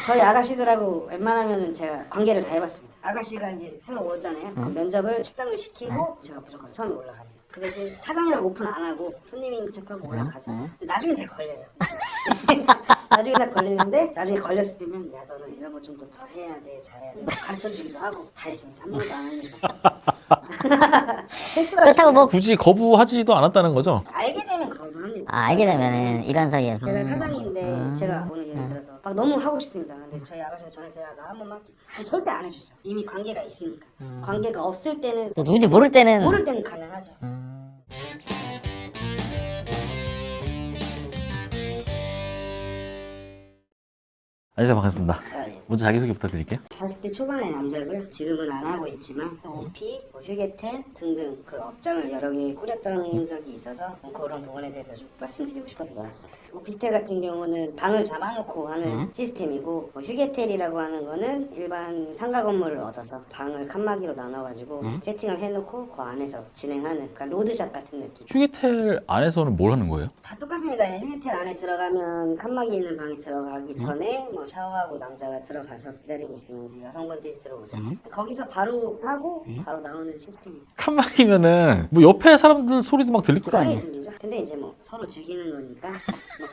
저희 아가씨들하고 웬만하면 제가 관계를 다 해봤습니다. 아가씨가 이제 새로 오잖아요. 그 면접을 측정을 시키고 제가 무조건 처음에 올라갑니다. 그 대신 사장이라고 오픈 안 하고 손님인 척하고 올라가죠. 근데 나중에 다 걸려요. 나중에 다 걸리는데 나중에 걸렸을 때는 야 너는 이런 거 좀 더 해야 돼, 잘해야 돼 가르쳐주기도 하고 다 했습니다. 한 번도 안 하면서. 횟수가 그렇다고 뭐 굳이 거부하지도 않았다는 거죠? 알게 되면 거부합니다. 알게 되면은 일한 사이에서 제가 사장인데 제가 오늘 예를 들어서 막 너무 하고 싶습니다. 근데 저희 아가씨가 전화해서 야, 나 한 번만 절대 안 해주죠. 이미 관계가 있으니까. 관계가 없을 때는 또 누군지 모를 때는 가능하죠. 안녕하세요, 반갑습니다. 아, 예. 먼저 자기소개 부탁드릴게요. 40대 초반의 남자고요. 지금은 안 하고 있지만 오피, 휴게텔 등등 그 업장을 여러 개 꾸렸던 적이 있어서 그런 부분에 대해서 좀 말씀드리고 싶어서 나왔습니다. 오피스텔 같은 경우는 방을 잡아놓고 하는 시스템이고 휴게텔이라고 하는 거는 일반 상가 건물을 얻어서 방을 칸막이로 나눠가지고 세팅을 해놓고 그 안에서 진행하는 그러니까 로드샵 같은 느낌. 휴게텔 안에서는 뭘 하는 거예요? 다 똑같습니다. 휴게텔 안에 들어가면 칸막이 있는 방에 들어가기 전에 뭐 샤워하고 남자가 들어가서 기다리고 있으면 이제 여성분들이 들어오죠. 거기서 바로 하고 바로 나오는 시스템입니다. 칸막이면은 뭐 옆에 사람들 소리도 막 들릴 거 당연히 아니에요? 들리죠. 근데 이제 뭐 서로 즐기는 거니까 뭐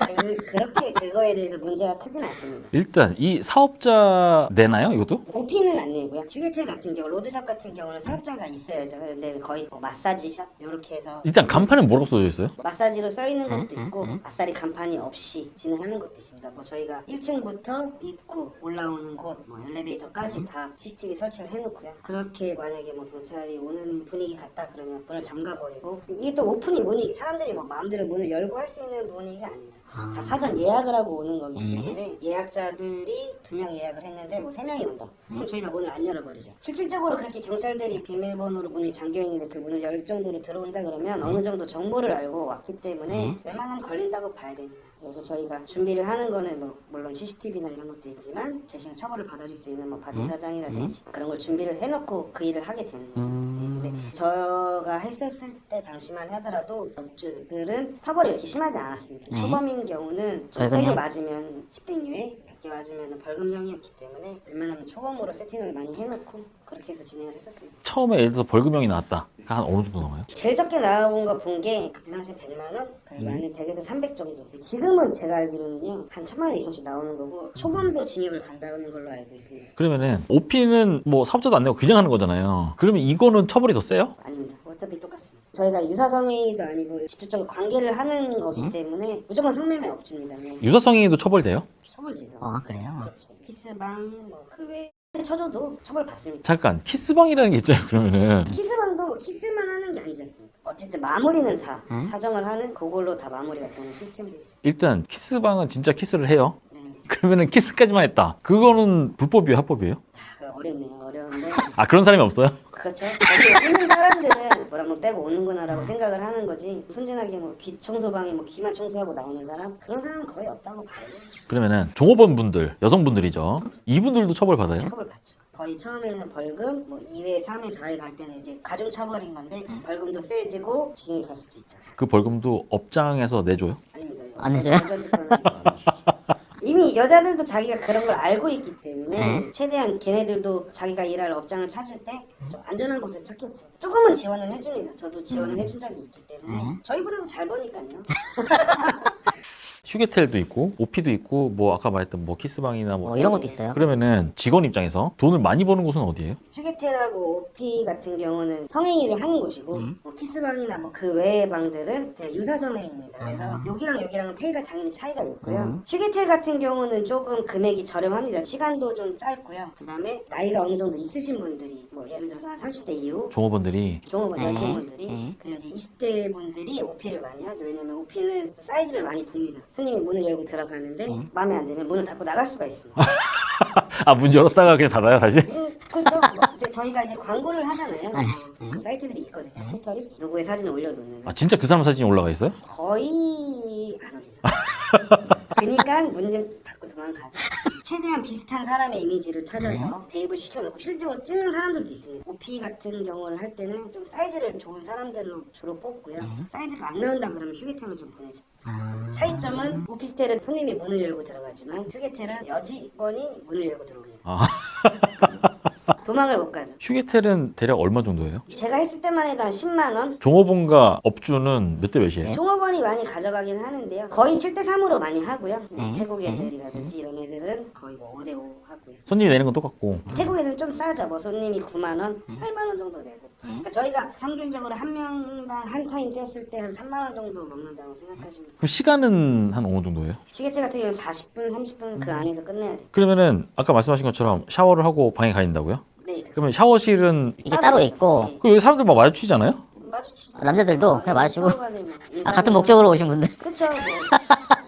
그렇게 그거에 대해서 문제가 크진 않습니다. 일단 이 사업자 내나요, 이것도? 오피는 안 내고요. 휴게텔 같은 경우, 로드샵 같은 경우는 사업자가 있어야죠. 근데 거의 뭐 마사지샵 이렇게 해서 일단 간판에 뭐라고 써져 있어요? 마사지로 써 있는 것도 있고 아싸리 간판이 없이 진행하는 것도 있습니다. 뭐 저희가 1층부터 입구 올라오는 곳, 뭐 엘리베이터까지 다 CCTV 설치를 해놓고요. 그렇게 만약에 뭐 경찰이 오는 분위기 같다 그러면 문을 잠가버리고 이게 또 오픈이 문이 사람들이 뭐 마음대로 문을 열고 할 수 있는 분위기가 아닙니다. 다 사전 예약을 하고 오는 거기 때문에 예약자들이 2명 예약을 했는데 뭐 3명이 온다. 그럼 저희가 문을 안 열어버리죠. 실질적으로 그렇게 경찰들이 비밀번호로 문이 잠겨있는데 그 문을 열 정도로 들어온다 그러면 어느 정도 정보를 알고 왔기 때문에 웬만하면 걸린다고 봐야 됩니다. 그래서 저희가 준비를 하는 거는 뭐 물론 CCTV나 이런 것도 있지만 대신 처벌을 받아줄 수 있는 뭐 바지사장이라든지 그런 걸 준비를 해놓고 그 일을 하게 되는 거죠. 네, 근데 저가 했었을 때 당시만 하더라도 업주들은 처벌이 이렇게 심하지 않았습니다. 초범인 경우는 좀 세게 맞으면 집행유예, 100개 맞으면 벌금형이었기 때문에 웬만하면 초범으로 세팅을 많이 해놓고 그렇게 해서 진행을 했었습니다. 처음에 예를 들어서 벌금형이 나왔다. 한 어느 정도 나와요? 제일 적게 나온 거 본 게 그때 당시에 100만 원? 많은 100에서 300 정도. 지금은 제가 알기로는요 한 1000만 원 이상씩 나오는 거고 초범도 징역을 간다는 걸로 알고 있습니다. 그러면은 오피는 뭐 사업자도 안 내고 그냥 하는 거잖아요. 그러면 이거는 처벌이 더 세요? 아닙니다. 어차피 똑같습니다. 저희가 유사성의도 아니고 직접적으로 관계를 하는 거기 때문에 무조건 성매매 업주입니다. 네. 유사성행위도 처벌돼요? 처벌되죠. 아 그래요? 그렇죠. 키스방 그 외에 쳐줘도 처벌 받습니다. 잠깐 키스방이라는 게 있잖아요. 그러면은 키스방도 키스만 하는 게 아니지 않습니까? 어쨌든 마무리는 다 사정을 하는 그걸로 다 마무리가 되는 시스템들이죠. 일단 키스방은 진짜 키스를 해요. 네. 그러면은 키스까지만 했다. 그거는 불법이에요, 합법이에요? 어렵네요. 어려운데. 아 그런 사람이 없어요? 그렇죠. 거기 있는 사람들은 뭘 한번 빼고 오는구나라고 생각을 하는 거지. 순진하게 뭐 귀 청소방에 뭐 귀만 청소하고 나오는 사람 그런 사람은 거의 없다고 봐요. 그러면은 종업원분들, 여성분들이죠. 이분들도 처벌받아요? 처벌 받죠. 거의 처음에는 벌금, 뭐 2회, 3회, 4회 갈 때는 이제 가중 처벌인 건데 벌금도 세지고 징역이 갈 수도 있죠. 그 벌금도 업장에서 내줘요? 아닙니다. 안 해줘요? 이미 여자들도 자기가 그런 걸 알고 있기 때문에 최대한 걔네들도 자기가 일할 업장을 찾을 때 좀 안전한 곳을 찾겠죠. 조금은 지원을 해줍니다. 저도 지원을 해준 적이 있기 때문에 저희보다도 잘 버니까요. 휴게텔도 있고 오피도 있고 뭐 아까 말했던 뭐 키스방이나 뭐 이런 것도 있어요? 그러면은 직원 입장에서 돈을 많이 버는 곳은 어디예요? 휴게텔하고 오피 같은 경우는 성행위를 하는 곳이고 뭐 키스방이나 뭐 그 외의 방들은 그냥 유사성행위입니다. 그래서 여기랑 여기랑은 페이가 당연히 차이가 있고요. 휴게텔 같은 경우는 조금 금액이 저렴합니다. 시간도 좀 짧고요. 그 다음에 나이가 어느 정도 있으신 분들이 뭐 예를 들어서 한 30대 이후 종업원들이 종업원 여성분들이 그리고 이제 20대 분들이 오피를 많이 하죠. 왜냐면 오피는 사이즈를 많이 봅니다. 손님이 문을 열고 들어가는데 마음에 안 들면 문을 닫고 나갈 수가 있습니다. 아 문 열었다가 그냥 닫아요 다시? 그렇죠. 뭐 이제 저희가 이제 광고를 하잖아요. 그 사이트들이 있거든요. 포털이 누구의 사진을 올려놓는. 아 진짜 그 사람 사진이 올라가 있어요? 거의 안 올리죠. 그러니까 문 좀 닫고 도망가죠. 최대한 비슷한 사람의 이미지를 찾아서 대입을 시켜놓고 실제로 찍는 사람들도 있습니다. 오피 같은 경우를 할 때는 좀 사이즈를 좋은 사람들로 주로 뽑고요. 사이즈가 안 나온다 그러면 휴게템을 좀 보내죠. 차이점은 오피스텔은 손님이 문을 열고 들어가지만 휴게텔은 여직원이 문을 열고 들어옵니다. 아. 도망을 못 가죠. 휴게텔은 대략 얼마 정도예요? 제가 했을 때만 해도 한 10만 원? 종업원과 업주는 몇 대 몇이에요? 종업원이 많이 가져가긴 하는데요. 거의 7대3으로 많이 하고요. 네. 태국 애들이라든지 이런 애들은 거의 뭐 5대5 하고요. 손님이 내는 건 똑같고. 태국 애들은 좀 싸죠. 뭐 손님이 9만 원, 8만 원 정도 내고. 그러니까 저희가 평균적으로 한 명당 한 타임 뗐을 때 한 3만 원 정도 먹는다고 생각하시면 돼요. 그럼 시간은 한 어느 정도예요? 휴게실 같은 경우는 40분, 30분 그 안에서 끝내야 돼요. 그러면은 아까 말씀하신 것처럼 샤워를 하고 방에 가 있다고요? 네, 그렇죠. 그러면 샤워실은 이게 따로 있고 네. 그 여기 사람들 막 마주치잖아요? 마주치죠. 남자들도 그냥 마주치고 서로 같은 목적으로 오신 분들 그렇죠. 뭐.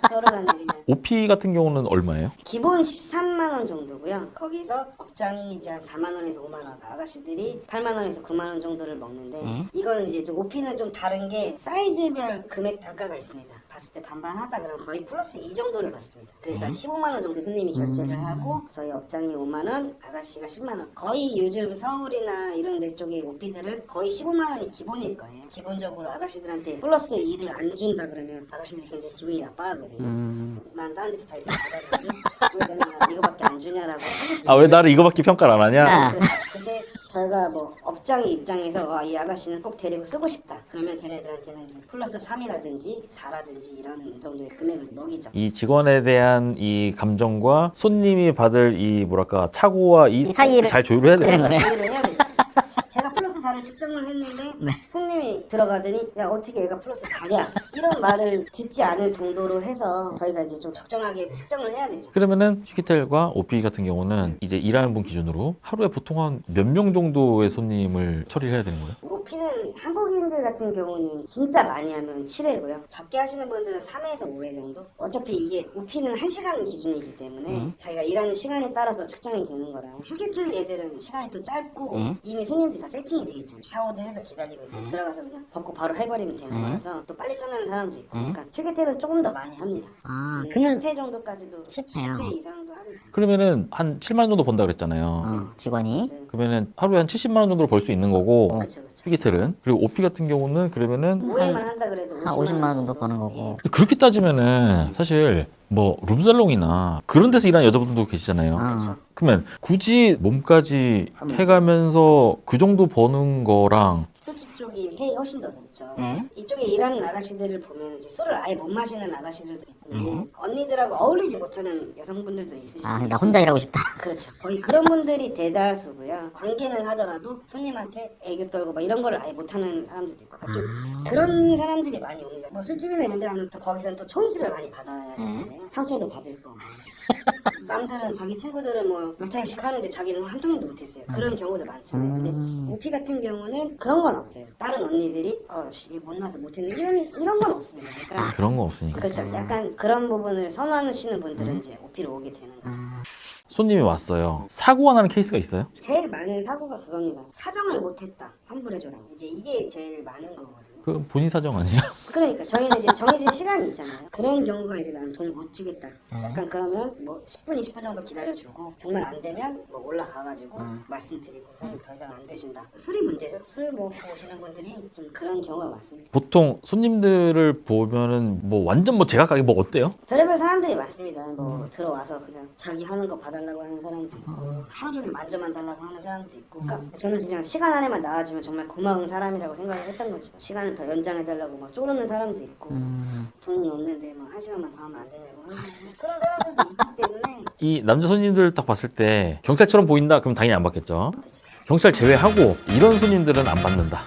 서로 간에 그냥. 오피 같은 경우는 얼마예요? 기본 13만 원 정도고요. 거기서 업장이 이제 한 4만 원에서 5만 원, 아가씨들이 8만 원에서 9만 원 정도를 먹는데 이거는 이제 좀 오피는 좀 다른 게 사이즈별 금액 단가가 있습니다. 봤을 때 반반 하다 그러면 거의 플러스 2 정도를 받습니다. 그래서 15만 원 정도 손님이 결제를 하고 저희 업장이 5만 원, 아가씨가 10만 원. 거의 요즘 서울이나 이런 데 쪽의 오피들은 거의 15만 원이 기본일 거예요. 기본적으로 아가씨들한테 플러스 2를 안 준다 그러면 아가씨들이 굉장히 기분이 나빠하거든요. 난 다른 데서 다 이렇게 받았는데 왜 내가 이거밖에 안 주냐라고 하기 때문에 아 왜 나를 이거밖에 평가를 안 하냐? 근데 저희가 뭐 업장의 입장에서 이 아가씨는 꼭 데리고 쓰고 싶다. 그러면 걔네들한테는 이제 플러스 3이라든지 4라든지 이런 정도의 금액을 먹이죠. 이 직원에 대한 이 감정과 손님이 받을 이 뭐랄까 착오와 이 사이를 잘 조율을 해야 돼요. 그런 거네. 조율을 해야 되죠. 제가 플러스 4를 측정을 했는데 손님이 들어가더니 야 어떻게 얘가 플러스 4냐 이런 말을 듣지 않을 정도로 해서 저희가 이제 좀 적정하게 측정을 해야 되죠. 그러면은 휴게텔과 오피 같은 경우는 이제 일하는 분 기준으로 하루에 보통 한 몇 명 정도의 손님을 처리를 해야 되는 거예요? 오피는 한국인들 같은 경우는 진짜 많이 하면 7회고요. 적게 하시는 분들은 3회에서 5회 정도? 어차피 이게 오피는 1시간 기준이기 때문에 자기가 일하는 시간에 따라서 측정이 되는 거라 휴게틀 애들은 시간이 또 짧고 이미 손님들이 다 세팅이 돼 있잖아요. 샤워도 해서 기다리고 있고 들어가서 그냥 벗고 바로 해버리면 되는 거라서 또 빨리 끝나는 사람도 있고 그러니까 휴게틀은 조금 더 많이 합니다. 아 그냥 10회 정도까지도 10회요. 10회 이상도 합니다. 그러면은 한 7만 원 정도 번다 그랬잖아요. 직원이 그러면은 하루에 한 70만 원 정도를 벌 수 있는 거고 그렇죠, 그렇죠. 휴게텔은 그리고 오피 같은 경우는 그러면은 5회만 한다 그래도 한 50만 원 정도 버는 거고 그렇게 따지면은 사실 뭐 룸살롱이나 그런 데서 일하는 여자분들도 계시잖아요. 아, 그러면 굳이 몸까지 해가면서 그 정도 버는 거랑 술집 쪽이 회이 훨씬 더 높죠. 네. 이쪽에 일하는 아가씨들을 보면 이제 술을 아예 못 마시는 아가씨들도 있고 언니들하고 어울리지 못하는 여성분들도 있으시죠. 아, 나 혼자 일하고 싶다. 그렇죠. 거의 그런 분들이 대다수고요. 관계는 하더라도 손님한테 애교 떨고 막 이런 걸 아예 못하는 사람들도 있고 좀 그런 사람들이 많이 옵니다. 뭐 술집이나 이런 데 가면 또 거기서는 또 초이스를 많이 받아야 되는데 상처도 받을 거고 남들은 자기 친구들은 뭐 몇 타임씩 하는데 자기는 한 통도 못했어요. 그런 경우도 많잖아요. 근데 오피 같은 경우는 그런 건 없어요. 다른 언니들이 얘 못나서 못했네 이런 건 없습니다. 그러니까 그런 거 없으니까. 그렇죠. 약간 그런 부분을 선호하시는 분들은 이제 오피로 오게 되는 거죠. 손님이 왔어요. 사고가 나는 케이스가 있어요? 제일 많은 사고가 그겁니다. 사정을 못했다. 환불해줘라. 이제 이게 제일 많은 거거든요. 그 본인 사정 아니에요? 그러니까 저희는 이제 정해진 시간이 있잖아요. 그런 경우가 이제 나는 돈을 못 주겠다. 약간 그러면 뭐 10분, 20분 정도 기다려주고 정말 안 되면 뭐 올라가가지고 말씀드리고 사장님 더 이상 안 되신다. 술이 문제죠. 술 먹고 오시는 분들이 좀 그런 경우가 많습니다. 보통 손님들을 보면은 뭐 완전 뭐 제각각이 뭐 어때요? 별의별 사람들이 많습니다. 뭐 들어와서 그냥 자기 하는 거 봐달라고 하는 사람도 있고 하루 종일 만져만 달라고 하는 사람도 있고 그러니까 저는 그냥 시간 안에만 나와주면 정말 고마운 사람이라고 생각을 했던 거죠. 시간을 더 연장해달라고 막 쪼르는 사람도 있고 돈이 없는데 막 1시간만 더 하면 안 되냐고 하는 그런 사람들도 있기 때문에 이 남자 손님들 딱 봤을 때 경찰처럼 보인다? 그럼 당연히 안 받겠죠. 경찰 제외하고 이런 손님들은 안 받는다.